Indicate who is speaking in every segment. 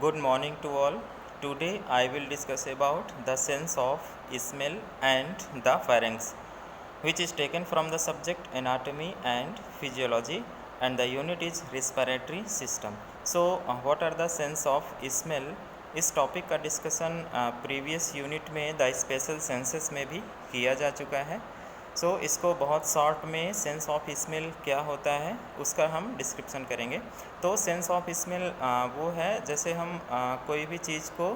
Speaker 1: Good morning to all. Today I will discuss about the sense of smell and the pharynx, which is taken from the subject anatomy and physiology, and the unit is respiratory system. So, what are the sense of smell? इस topic का discussion previous unit में the special senses में भी किया जा चुका है. इसको बहुत शॉर्ट में सेंस ऑफ स्मेल क्या होता है उसका हम डिस्क्रिप्शन करेंगे. तो सेंस ऑफ स्मेल वो है जैसे हम कोई भी चीज़ को,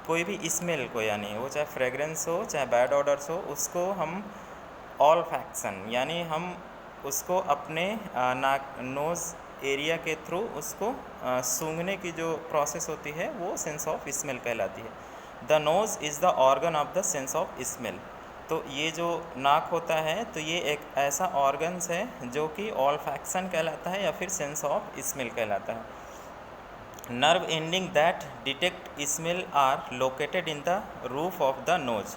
Speaker 1: कोई भी स्मेल को, यानी वो चाहे फ्रेगरेंस हो चाहे बैड ऑर्डर्स हो, उसको हम ऑल्फैक्शन यानी हम उसको अपने नाक नोज़ एरिया के थ्रू उसको सूंघने की जो प्रोसेस होती है वो सेंस ऑफ स्मेल कहलाती है. The nose is the organ of the sense of smell. तो ये जो नाक होता है तो ये एक ऐसा ऑर्गन्स है जो कि ऑल्फैक्शन कहलाता है या फिर सेंस ऑफ स्मेल कहलाता है. Nerve ending that detect smell are located in the roof of the nose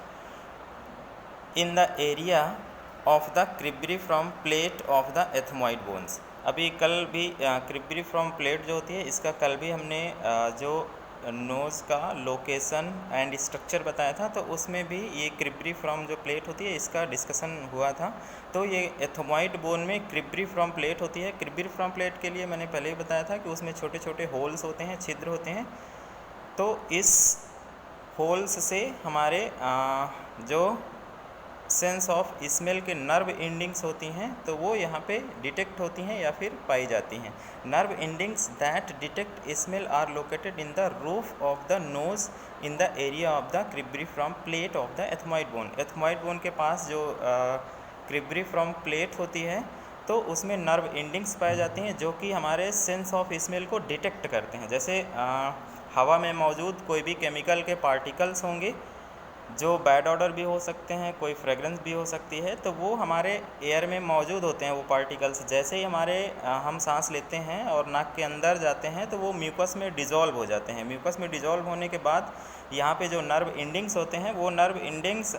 Speaker 1: in the area of the cribriform plate of the ethmoid bones. अभी कल भी क्रिब्रिफ्रॉम प्लेट जो होती है इसका कल भी हमने जो नोज़ का लोकेशन एंड स्ट्रक्चर बताया था, तो उसमें भी ये क्रिब्रिफ्रॉम जो प्लेट होती है इसका डिस्कशन हुआ था. तो ये एथमॉइड बोन में क्रिब्रिफ्रॉम प्लेट होती है. क्रिब्रिफ्रॉम प्लेट के लिए मैंने पहले ही बताया था कि उसमें छोटे छोटे होल्स होते हैं, छिद्र होते हैं. तो इस होल्स से हमारे जो सेंस ऑफ स्मेल के नर्व एंडिंग्स होती हैं तो वो यहाँ पे डिटेक्ट होती हैं या फिर पाई जाती हैं. Nerve endings that detect smell are located in the roof of the nose in the area of the cribriform plate of the ethmoid bone. Ethmoid bone के पास जो क्रिब्रिफ्रॉम प्लेट होती है तो उसमें नर्व एंडिंग्स पाई जाती हैं जो कि हमारे सेंस ऑफ स्मेल को डिटेक्ट करते हैं. जैसे हवा में मौजूद कोई भी केमिकल के पार्टिकल्स होंगे जो बैड ऑर्डर भी हो सकते हैं, कोई फ्रेगरेंस भी हो सकती है, तो वो हमारे एयर में मौजूद होते हैं. वो पार्टिकल्स जैसे ही हम सांस लेते हैं और नाक के अंदर जाते हैं तो वो म्यूकस में डिज़ोल्व हो जाते हैं. म्यूकस में डिज़ोल्व होने के बाद यहाँ पे जो नर्व एंडिंग्स होते हैं वो नर्व एंडिंग्स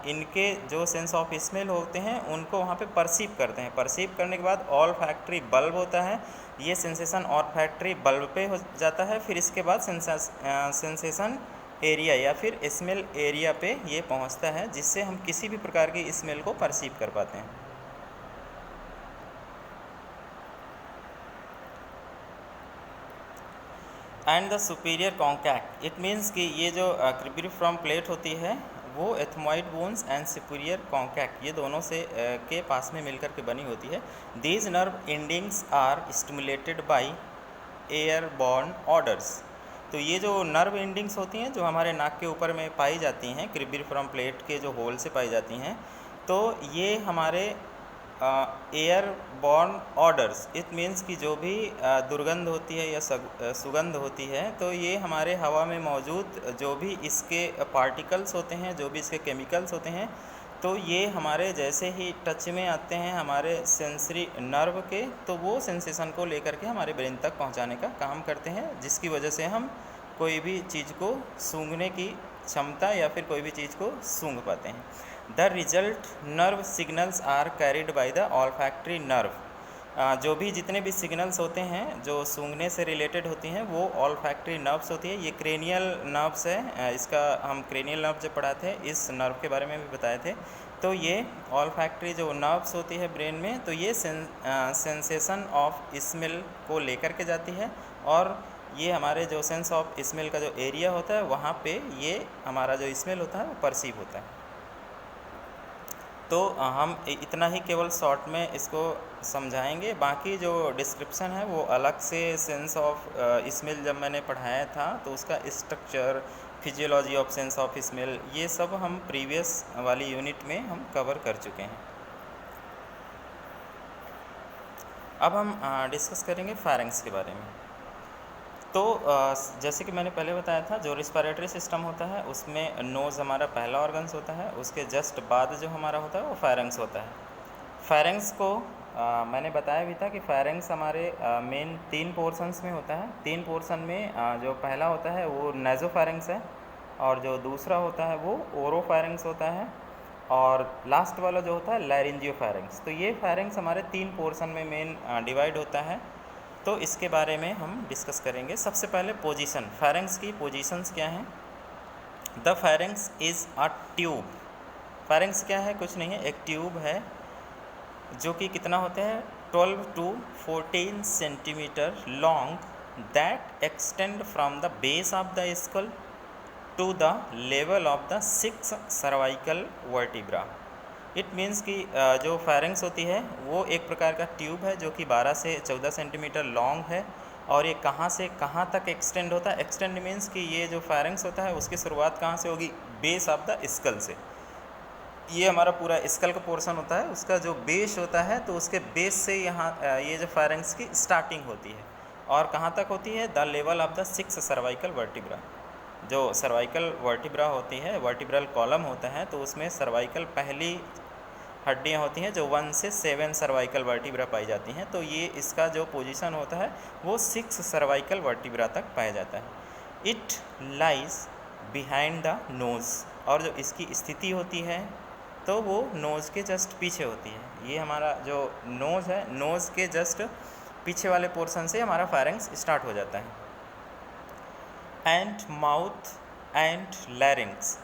Speaker 1: इनके जो सेंस ऑफ स्मेल होते हैं उनको वहाँ पे परसीव करते हैं. परसीव करने के बाद ऑल्फैक्टरी बल्ब होता है, ये सेंसेशन ऑल्फैक्टरी बल्ब पे हो जाता है. फिर इसके बाद सेंसेशन एरिया या फिर स्मेल एरिया पे ये पहुंचता है, जिससे हम किसी भी प्रकार की स्मेल को परसीव कर पाते हैं. And the superior concha, it means कि ये जो क्रिब्रिफ्रॉम प्लेट होती है वो ethmoid bones and superior concha ये दोनों से के पास में मिलकर के बनी होती है. These nerve endings are stimulated by airborne odours. तो ये जो नर्व एंडिंग्स होती हैं जो हमारे नाक के ऊपर में पाई जाती हैं, क्रिब्रिफ्रॉम प्लेट के जो होल से पाई जाती हैं, तो ये हमारे एयरबॉर्न ऑर्डर्स, इट मीन्स कि जो भी दुर्गंध होती है या सुगंध होती है तो ये हमारे हवा में मौजूद जो भी इसके पार्टिकल्स होते हैं, जो भी इसके केमिकल्स होते हैं, तो ये हमारे जैसे ही टच में आते हैं हमारे सेंसरी नर्व के, तो वो सेंसेशन को लेकर के हमारे ब्रेन तक पहुंचाने का काम करते हैं, जिसकी वजह से हम कोई भी चीज़ को सूंघने की क्षमता या फिर कोई भी चीज़ को सूंघ पाते हैं. The result nerve signals are carried by the olfactory nerve. जो भी जितने भी सिग्नल्स होते हैं जो सूंघने से रिलेटेड होती हैं वो ऑल्फैक्टरी नर्व्स होती है. ये क्रेनियल नर्व्स है, इसका हम क्रेनियल नर्व जब पढ़ाते हैं इस नर्व के बारे में भी बताए थे. तो ये ऑल्फैक्टरी जो नर्व्स होती है ब्रेन में, तो ये सेंसेशन ऑफ स्मेल को लेकर के जाती है और ये हमारे जो सेंस ऑफ स्मेल का जो एरिया होता है वहाँ पे ये हमारा जो स्मेल होता है वो परसीव होता है. तो हम इतना ही केवल शॉर्ट में इसको समझाएंगे. बाकी जो डिस्क्रिप्शन है वो अलग से सेंस ऑफ स्मेल जब मैंने पढ़ाया था तो उसका structure, physiology of sense of smell, ये सब हम प्रीवियस वाली यूनिट में हम कवर कर चुके हैं. अब हम डिस्कस करेंगे फायरिंग्स के बारे में. तो जैसे कि मैंने पहले बताया था जो रिस्पिरेटरी सिस्टम होता है उसमें नोज़ हमारा पहला ऑर्गन्स होता है, उसके जस्ट बाद जो हमारा होता है वो फायरिंग्स होता है. फायरिंग्स को मैंने बताया भी था कि फायरिंग्स हमारे मेन 3 पोर्शंस में होता है. 3 पोर्शन में जो पहला होता है वो नेज़ोफायरिंग्स है और जो दूसरा होता है वो ओरोफायरिंग्स होता है और लास्ट वाला जो होता है लैरिंजियोफायरिंग्स. तो ये फायरिंग्स हमारे 3 पोर्शन में मेन डिवाइड होता है. तो इसके बारे में हम डिस्कस करेंगे। सबसे पहले पोजीशन, फेरेंक्स की पोजीशंस क्या हैं। The pharynx is a tube. Pharynx क्या है, कुछ नहीं है, एक ट्यूब है जो कि कितना होता है 12 to 14 centimetre long that extend from the base of the skull to the level of the 6 cervical vertebra. It means कि जो फेरेंक्स होती है वो एक प्रकार का ट्यूब है जो कि 12 से 14 सेंटीमीटर लॉन्ग है, और ये कहाँ से कहाँ तक एक्सटेंड होता है। एक्सटेंड मीन्स कि ये जो फेरेंक्स होता है उसकी शुरुआत कहाँ से होगी, बेस ऑफ द स्कल से। ये हमारा पूरा स्कल का पोर्शन होता है, उसका जो बेस होता है तो उसके बेस से यहाँ ये जो फेरेंक्स की स्टार्टिंग होती है, और कहाँ तक होती है, the level of the 6 cervical vertebra. जो सर्वाइकल वर्टिब्रा होती है, वर्टिब्रल कॉलम होता है, तो उसमें सर्वाइकल पहली हड्डियाँ होती हैं जो 1 से 7 सर्वाइकल वर्टिब्रा पाई जाती हैं। तो ये इसका जो पोजीशन होता है वो 6 सर्वाइकल वर्टिब्रा तक पाया जाता है। It lies behind the nose, और जो इसकी स्थिति होती है तो वो नोज़ के जस्ट पीछे होती है। ये हमारा जो नोज़ है, नोज़ के जस्ट पीछे वाले पोर्शन से हमारा फेरेंक्स स्टार्ट हो जाता है। And mouth and larynx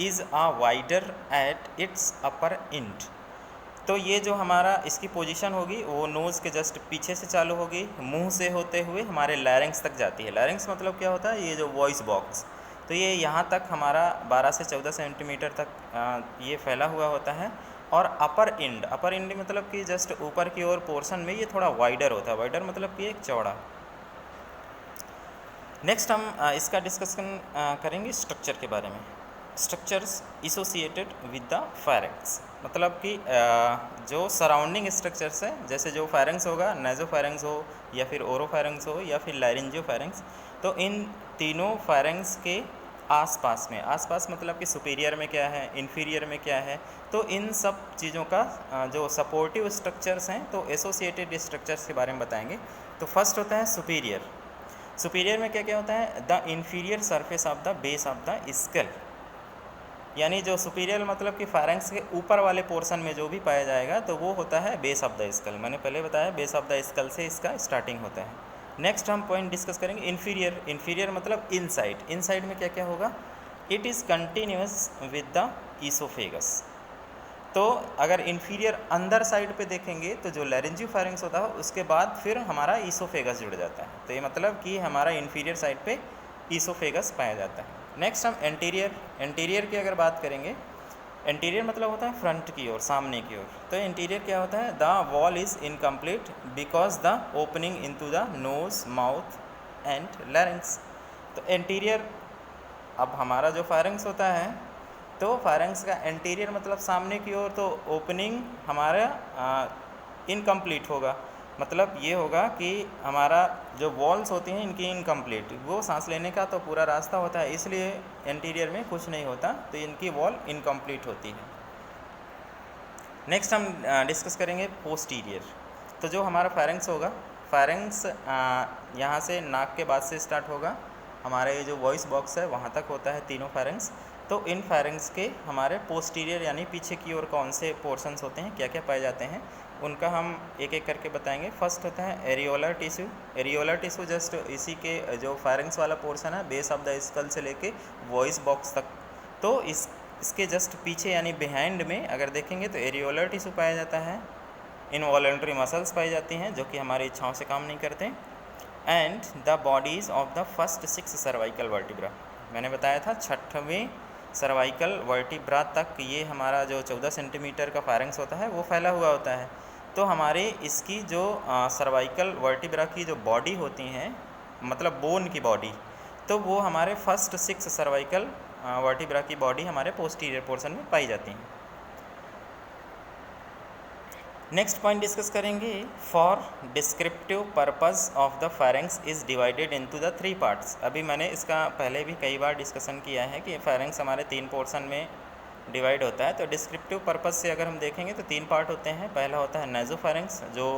Speaker 1: is a wider at its upper end. तो ये जो हमारा इसकी पोजीशन होगी वो नोज़ के जस्ट पीछे से चालू होगी, मुंह से होते हुए हमारे लैरिंग्स तक जाती है। लैरिंग्स मतलब क्या होता है, ये जो वॉइस बॉक्स, तो ये यहाँ तक हमारा 12 से 14 सेंटीमीटर तक ये फैला हुआ होता है। और अपर एंड मतलब कि जस्ट ऊपर की ओर पोर्शन में ये थोड़ा वाइडर होता है। वाइडर मतलब कि एक चौड़ा। नेक्स्ट हम इसका डिस्कशन करेंगे स्ट्रक्चर के बारे में। Structures associated with the pharynx, मतलब कि जो सराउंडिंग स्ट्रक्चर्स है, जैसे जो फेरेंक्स होगा, नेज़ोफेरेंक्स हो या फिर ओरोफेरेंक्स हो या फिर लैरिंजियोफेरेंक्स, तो इन तीनों फेरेंक्स के आसपास में, आसपास मतलब कि सुपीरियर में क्या है, इन्फीरियर में क्या है, तो इन सब चीज़ों का जो सपोर्टिव स्ट्रक्चर्स हैं, तो एसोसिएटेड स्ट्रक्चर्स के बारे में बताएंगे। तो फर्स्ट होता है सुपीरियर। सुपीरियर में क्या क्या होता है, the inferior surface of the base of the school, यानी जो सुपीरियर मतलब कि फेरेंक्स के ऊपर वाले पोर्शन में जो भी पाया जाएगा तो वो होता है बेस ऑफ द स्कल। मैंने पहले बताया बेस ऑफ द स्कल से इसका स्टार्टिंग होता है। नेक्स्ट हम पॉइंट डिस्कस करेंगे इन्फीरियर। इन्फीरियर मतलब इनसाइड। इनसाइड में क्या क्या होगा, it is continuous with the oesophagus. तो अगर इन्फीरियर अंदर साइड पे देखेंगे तो जो लैरिंजियोफेरेंक्स होता है उसके बाद फिर हमारा ईसोफेगस जुड़ जाता है। तो ये मतलब कि हमारा इन्फीरियर साइड पे ईसोफेगस पाया जाता है। नेक्स्ट हम एंटीरियर। एंटीरियर की अगर बात करेंगे, एंटीरियर मतलब होता है फ्रंट की ओर, सामने की ओर। तो एंटीरियर क्या होता है, the wall is incomplete because the opening into the nose, mouth and लैरिंग्स। तो एंटीरियर, अब हमारा जो फेरेंक्स होता है तो फेरेंक्स का एंटीरियर मतलब सामने की ओर, तो ओपनिंग हमारा इनकम्प्लीट होगा। मतलब ये होगा कि हमारा जो वॉल्स होती हैं इनकी इनकम्प्लीट, वो सांस लेने का तो पूरा रास्ता होता है, इसलिए एंटीरियर में कुछ नहीं होता, तो इनकी वॉल इनकम्प्लीट होती है। नेक्स्ट हम डिस्कस करेंगे पोस्टीरियर। तो जो हमारा फेरेंक्स होगा, फेरेंक्स यहाँ से नाक के बाद से स्टार्ट होगा, हमारे ये जो वॉइस बॉक्स है वहाँ तक होता है तीनों फेरेंक्स। तो इन फेरेंक्स के हमारे पोस्टीरियर यानी पीछे की ओर कौन से पोर्शंस होते हैं, क्या क्या पाए जाते हैं, उनका हम एक एक करके बताएंगे। फर्स्ट होता है areolar tissue. Areolar tissue just इसी के जो फेरेंक्स वाला पोर्शन है, बेस ऑफ द स्कल से लेके वॉइस बॉक्स तक, तो इसके जस्ट पीछे यानी बिहाइंड में अगर देखेंगे तो एरियोलर टिश्यू पाया जाता है। इनवॉलंटरी मसल्स पाई जाती हैं जो कि हमारी इच्छाओं से काम नहीं करते। And the bodies of the first 6 cervical vertebra, मैंने बताया था 6वें सर्वाइकल वर्टिब्रा तक ये हमारा जो 14 सेंटीमीटर का फेरेंक्स होता है वो फैला हुआ होता है। तो हमारे इसकी जो सर्वाइकल वर्टिब्रा की जो बॉडी होती हैं, मतलब बोन की बॉडी, तो वो हमारे फर्स्ट 6 सर्वाइकल वर्टिब्रा की बॉडी हमारे पोस्टीरियर पोर्शन में पाई जाती हैं। नेक्स्ट पॉइंट डिस्कस करेंगे, for descriptive purpose of the pharynx is divided into the 3 parts. अभी मैंने इसका पहले भी कई बार डिस्कशन किया है कि फेरेंक्स हमारे 3 पोर्शन में डिवाइड होता है। तो डिस्क्रिप्टिव पर्पस से अगर हम देखेंगे तो 3 पार्ट होते हैं। पहला होता है नेज़ोफेरेंक्स जो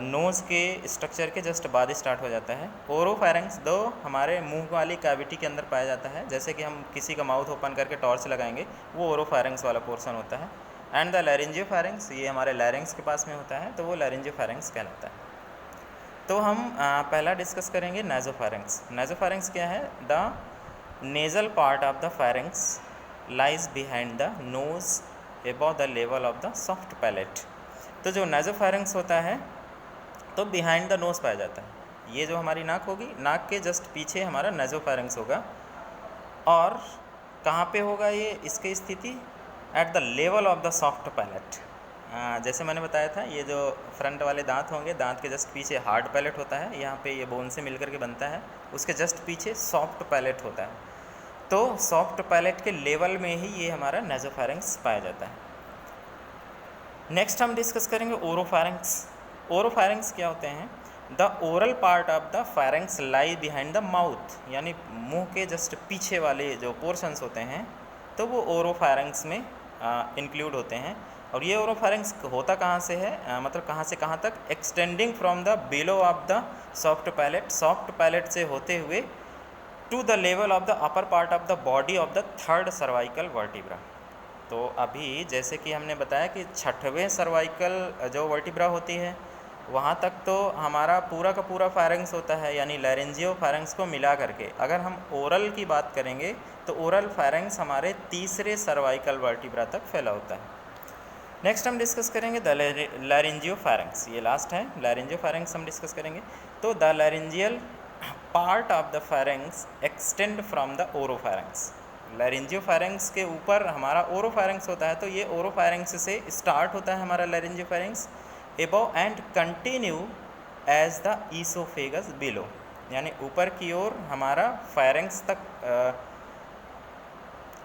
Speaker 1: नोज़ के स्ट्रक्चर के जस्ट बाद स्टार्ट हो जाता है। ओरोफेरेंक्स दो हमारे मुंह वाली कैविटी के अंदर पाया जाता है, जैसे कि हम किसी का माउथ ओपन करके टॉर्च लगाएंगे, वो ओरोफेरेंक्स वाला पोर्शन होता है। एंड द लैरिंजियोफेरेंक्स, ये हमारे लैरिंग्स के पास में होता है, तो वो लैरिंजियोफेरेंक्स कहलाता है। तो हम पहला डिस्कस करेंगे नाइजोफैरिंग्स। नाइजोफैरिंग्स क्या है? The nasal part of the फैरिंग्स lies behind the nose above the level of the soft palette. तो जो नाइजोफैरिंग्स होता है तो बिहाइंड द नोज पाया जाता है। ये जो हमारी नाक होगी, नाक के जस्ट पीछे हमारा नाइजोफैरिंग्स होगा। और कहाँ पे होगा ये इसकी स्थिति? At the level of the soft palette. जैसे मैंने बताया था, ये जो फ्रंट वाले दांत होंगे, दांत के जस्ट पीछे हार्ड पैलेट होता है, यहाँ पे ये बोन से मिलकर के बनता है, उसके जस्ट पीछे सॉफ्ट पैलेट होता है। तो सॉफ्ट पैलेट के लेवल में ही ये हमारा नाइजोफैरिंग्स पाया जाता है। नेक्स्ट हम डिस्कस करेंगे ओरोफैरिंग्स। ओरोफैरिंग्स क्या होते हैं? The oral part of the फैरिंग्स lie behind the mouth, यानी मुंह के जस्ट पीछे वाले जो पोर्शंस होते हैं तो वो ओरोफैरिंग्स में इंक्लूड होते हैं। और ये ओरोफैरिंग्स होता कहाँ से है? मतलब कहाँ से कहाँ तक? Extending from the below of the soft palate, soft palate से होते हुए to the level of the upper part of the body of the third cervical vertebra. तो अभी जैसे कि हमने बताया कि छठवें सर्वाइकल जो वर्टिब्रा होती है वहाँ तक तो हमारा पूरा का पूरा फैरिंग्स होता है, यानी लैरेंजियो फैरिंग्स को मिला करके। अगर हम ओरल की बात करेंगे तो ओरल फैरिंग्स हमारे तीसरे सर्वाइकल वर्टिब्रा तक फैला होता है। नेक्स्ट हम डिस्कस करेंगे द लैरेंजियो फैरिंग्स। ये लास्ट है, लैरेंजियो फैरिंग्स हम डिस्कस करेंगे। तो the laryngeal part of the pharynx extend from the oropharynx. Laryngopharynx के ऊपर हमारा ओरोफैरिंग्स होता है, तो ये ओरोफैरिंग्स से स्टार्ट होता है हमारा लैरेंजियो फैरिंग्स above and continue as the esophagus below, यानी ऊपर की ओर हमारा फैरिंग्स तक,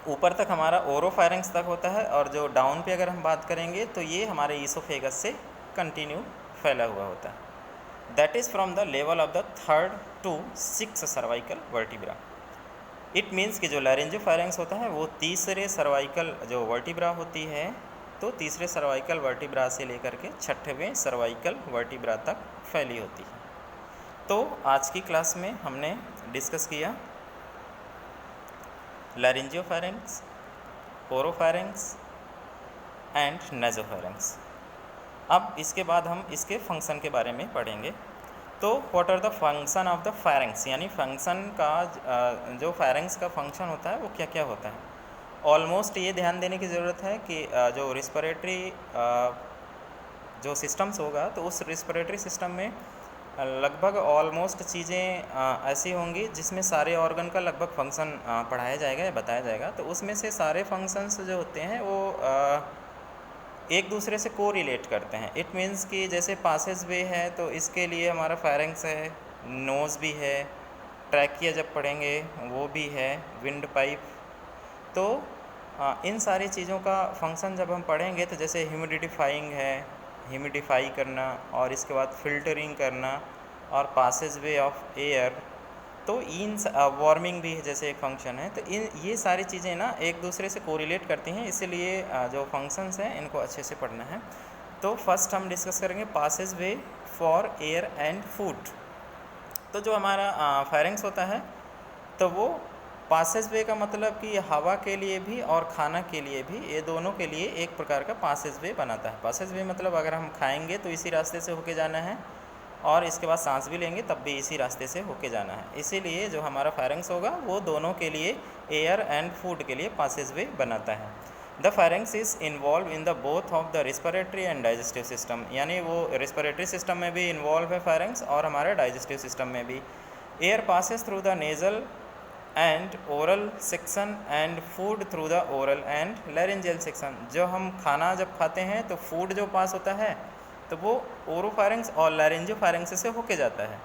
Speaker 1: ऊपर तक हमारा ओरोफैरिंग्स तक होता है। और जो डाउन पे अगर हम बात करेंगे तो ये हमारे ईसोफेगस से कंटिन्यू फैला हुआ होता है। That is from the level of the third to six cervical vertebra. It means कि जो लैरेंजियोफैरिंग्स होता है वो तीसरे सर्वाइकल जो वर्टिब्रा होती है, तो तीसरे सर्वाइकल वर्टिब्रा से लेकर के छठवें सर्वाइकल वर्टिब्रा तक फैली होती है। तो आज की क्लास में हमने डिस्कस किया लैरेंजियोफैरिंग्स, ओरोफैरिंग्स एंड नाइजोफैरिंग्स। अब इसके बाद हम इसके फंक्शन के बारे में पढ़ेंगे। तो what are the function of the pharynx, यानी फंक्शन का जो फैरिंग्स का फंक्शन होता है वो क्या क्या होता है। ऑलमोस्ट ये ध्यान देने की ज़रूरत है कि जो रिस्पिरेटरी जो सिस्टम्स होगा तो उस रिस्पिरेटरी सिस्टम में लगभग ऑलमोस्ट चीज़ें ऐसी होंगी जिसमें सारे ऑर्गन का लगभग फंक्शन पढ़ाया जाएगा या बताया जाएगा। तो उसमें से सारे फंक्शंस जो होते हैं वो एक दूसरे से को रिलेट करते हैं। इट मीन्स कि जैसे पासेज वे है तो इसके लिए हमारा फैरिंग्स है, नोज़ भी है, ट्रैकिया जब पढ़ेंगे वो भी है, विंड पाइप। तो इन सारी चीज़ों का फंक्शन जब हम पढ़ेंगे तो जैसे ह्यूमिडिफाइंग है, ह्यूमिडिफाई करना, और इसके बाद फिल्टरिंग करना और पासेज वे ऑफ एयर, तो इन वार्मिंग भी जैसे एक फंक्शन है। तो ये सारी चीज़ें ना एक दूसरे से कोरिलेट करती हैं, इसीलिए जो फंक्शंस हैं इनको अच्छे से पढ़ना है। तो फर्स्ट हम डिस्कस करेंगे passageway for air and food. तो जो हमारा फैरिंग्स होता है तो वो पासेज वे का मतलब कि हवा के लिए भी और खाना के लिए भी, ये दोनों के लिए एक प्रकार का पासेज वे बनाता है। पासेज वे मतलब अगर हम खाएंगे तो इसी रास्ते से होके जाना है, और इसके बाद सांस भी लेंगे तब भी इसी रास्ते से होके जाना है। इसीलिए जो हमारा फैरिंग्स होगा वो दोनों के लिए, एयर एंड फूड के लिए पासेज वे बनाता है। The फैरिंग्स is involve in the both of the respiratory and digestive system, यानी वो रिस्पिरेटरी सिस्टम में भी इन्वॉल्व है फैरिंग्स और हमारे डाइजेस्टिव सिस्टम में भी। Air passes through the nasal and oral section and food through the oral and laryngeal section. जो हम खाना जब खाते हैं तो फूड जो पास होता है तो वो ओरोफैरिंग्स और लैरेंजियोफैरिंग्स से होके जाता है,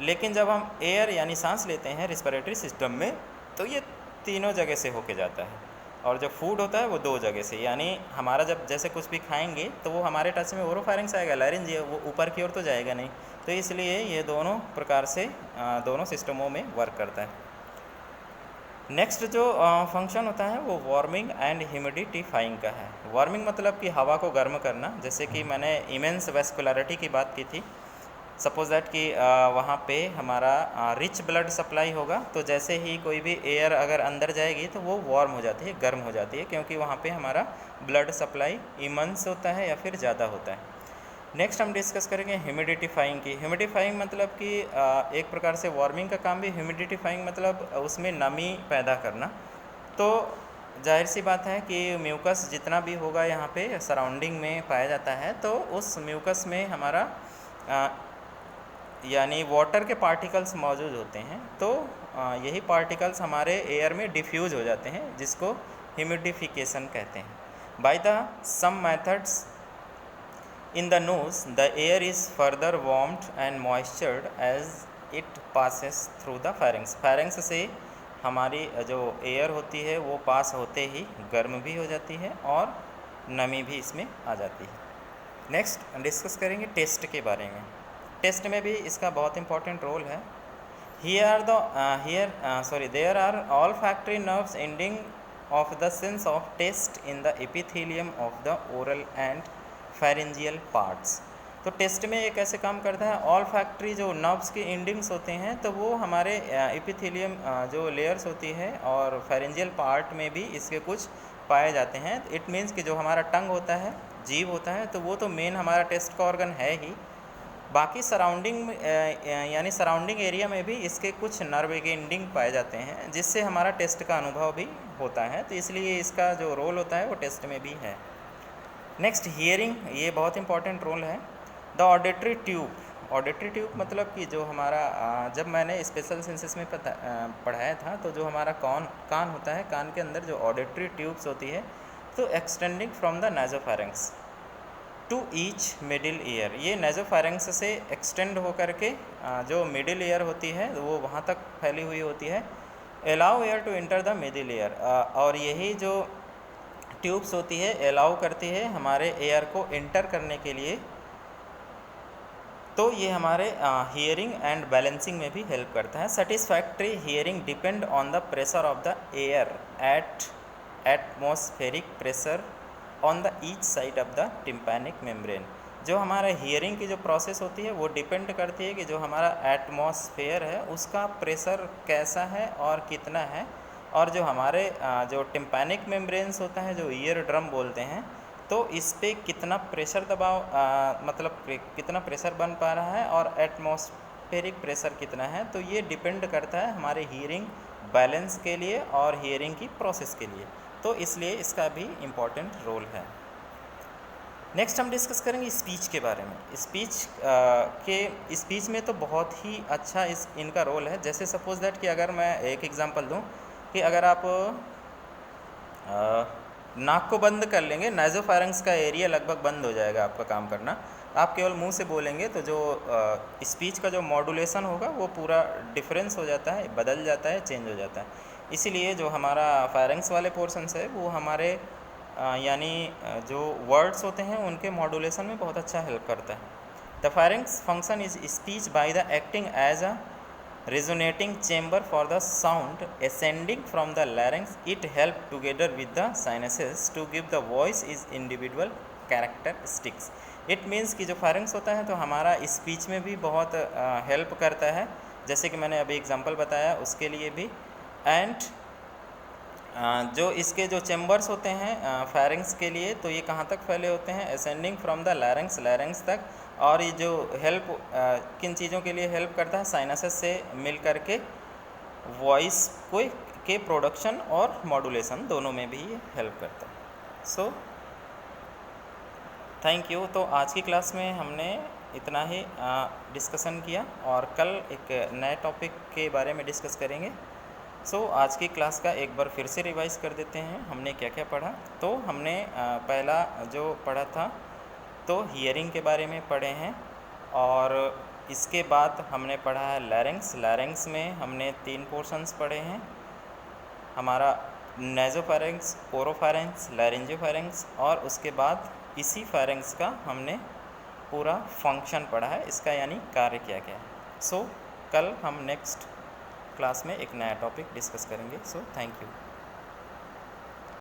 Speaker 1: लेकिन जब हम एयर यानी सांस लेते हैं रिस्पिरेटरी सिस्टम में तो ये तीनों जगह से होके जाता है, और जो फूड होता है वो दो जगह से। यानी हमारा जब जैसे कुछ भी खाएंगे तो वो हमारे टच में ओरोफैरिंग्स आएगा, लैरेंजियो वो ऊपर की ओर तो जाएगा नहीं। तो इसलिए ये दोनों प्रकार से दोनों सिस्टमों में वर्क करता है। नेक्स्ट जो फंक्शन होता है वो वार्मिंग एंड ह्यूमिडिफाइंग का है। वार्मिंग मतलब कि हवा को गर्म करना, जैसे कि मैंने इमेंस वेस्कुलरिटी की बात की थी। सपोज दैट कि वहाँ पे हमारा रिच ब्लड सप्लाई होगा, तो जैसे ही कोई भी एयर अगर अंदर जाएगी तो वो वार्म हो जाती है, गर्म हो जाती है, क्योंकि वहाँ पे हमारा ब्लड सप्लाई इमेंस होता है या फिर ज़्यादा होता है। नेक्स्ट हम डिस्कस करेंगे ह्यूमिडिफाइंग की। ह्यूमिडिफाइंग मतलब कि एक प्रकार से वार्मिंग का काम भी, ह्यूमिडिफाइंग मतलब उसमें नमी पैदा करना। तो जाहिर सी बात है कि म्यूकस जितना भी होगा यहाँ पे सराउंडिंग में पाया जाता है, तो उस म्यूकस में हमारा यानी वाटर के पार्टिकल्स मौजूद होते हैं। तो यही पार्टिकल्स हमारे एयर में डिफ्यूज हो जाते हैं, जिसको ह्यूमिडिफिकेशन कहते हैं। By the some methods in the nose, the air is further warmed and moistured as it passes through the pharynx. pharynx से हमारी जो एयर होती है वो पास होते ही गर्म भी हो जाती है और नमी भी इसमें आ जाती है। नेक्स्ट डिस्कस करेंगे टेस्ट के बारे में। टेस्ट में भी इसका बहुत इंपॉर्टेंट रोल है। there are olfactory nerves ending of the sense of taste in the epithelium of the oral and pharyngeal parts। तो टेस्ट में ये कैसे काम करता है, ऑल फैक्ट्री जो नर्व्स के एंडिंग्स होते हैं तो वो हमारे एपिथेलियम जो लेयर्स होती है और फेरेंजियल पार्ट में भी इसके कुछ पाए जाते हैं। इट मीन्स कि जो हमारा टंग होता है, जीभ होता है, तो वो तो मेन हमारा टेस्ट का ऑर्गन है ही। बाकी सराउंडिंग यानी सराउंडिंग एरिया में भी इसके कुछ नर्व के एंडिंग पाए जाते हैं, जिससे हमारा टेस्ट का अनुभव भी होता है। तो इसलिए इसका जो रोल होता है वो टेस्ट में भी है। नेक्स्ट हियरिंग, ये बहुत इंपॉर्टेंट रोल है। The auditory tube, auditory tube मतलब कि जो हमारा जब मैंने स्पेशल सेंसेस में पढ़ाया था, तो जो हमारा कान होता है, कान के अंदर जो ऑडिटरी ट्यूब्स होती है, तो extending from the nasopharynx to each middle ear, ये नासोफैरिंक्स से एक्सटेंड होकर के जो मिडिल ईयर होती है वो वहाँ तक फैली हुई होती है। Allow air to enter the middle ear, और यही जो ट्यूब्स होती है अलाउ करती है हमारे एयर को एंटर करने के लिए। तो ये हमारे हियरिंग एंड बैलेंसिंग में भी हेल्प करता है। Satisfactory hearing depend on the pressure of the air at atmospheric pressure on the each side of the tympanic membrane. जो हमारा हियरिंग की जो प्रोसेस होती है वो डिपेंड करती है कि जो हमारा एटमॉस्फेयर है उसका प्रेशर कैसा है और कितना है, और जो हमारे जो टिम्पैनिक मेम्ब्रेन्स होता है, जो ईयर ड्रम बोलते हैं, तो इस पे कितना प्रेशर दबाव मतलब कितना प्रेशर बन पा रहा है और एटमॉस्फेरिक प्रेशर कितना है। तो ये डिपेंड करता है हमारे हियरिंग बैलेंस के लिए और हियरिंग की प्रोसेस के लिए। तो इसलिए इसका भी इम्पॉर्टेंट रोल है। नेक्स्ट हम डिस्कस करेंगे स्पीच के बारे में। स्पीच में तो बहुत ही अच्छा इनका रोल है। जैसे सपोज दैट कि अगर मैं एक एग्जांपल दूं कि अगर आप नाक को बंद कर लेंगे, नासोफैरिंक्स का एरिया लगभग बंद हो जाएगा आपका काम करना। आप केवल मुंह से बोलेंगे तो जो स्पीच का जो मॉड्यूलेशन होगा वो पूरा डिफरेंस हो जाता है, बदल जाता है, चेंज हो जाता है। इसीलिए जो हमारा फेरिंग्स वाले पोर्शंस है वो हमारे यानी जो वर्ड्स होते हैं उनके मॉड्यूलेशन में बहुत अच्छा हेल्प करता है। The pharynx function is speech by the acting as a resonating chamber for the sound ascending from the larynx. It help together with the sinuses to give the voice is individual characteristics. It means कि जो pharynx होता है तो हमारा speech में भी बहुत help करता है, जैसे कि मैंने अभी एग्जांपल बताया उसके लिए भी। एंड जो इसके जो चैम्बर्स होते हैं फेरिंग्स के लिए, तो ये कहाँ तक फैले होते हैं, असेंडिंग फ्रॉम द लैरिंग्स तक। और ये जो हेल्प किन चीज़ों के लिए हेल्प करता है, साइनसेस से मिल करके वॉइस के प्रोडक्शन और मॉड्यूलेशन दोनों में भी ये हेल्प करता है। So thank you. तो आज की क्लास में हमने इतना ही डिस्कशन किया और कल एक नए टॉपिक के बारे में डिस्कस करेंगे। सो आज की क्लास का एक बार फिर से रिवाइज़ कर देते हैं हमने क्या क्या पढ़ा। तो हमने पहला जो पढ़ा था तो हियरिंग के बारे में पढ़े हैं, और इसके बाद हमने पढ़ा है लैरिंग्स में हमने 3 पोर्शंस पढ़े हैं, हमारा नासोफैरिंक्स, ओरोफैरिंक्स, लैरिंजियोफैरिंक्स, और उसके बाद इसी फेरिंग्स का हमने पूरा फंक्शन पढ़ा है, इसका यानी कार्य क्या क्या है। सो कल हम नेक्स्ट क्लास में एक नया टॉपिक डिस्कस करेंगे। So thank you.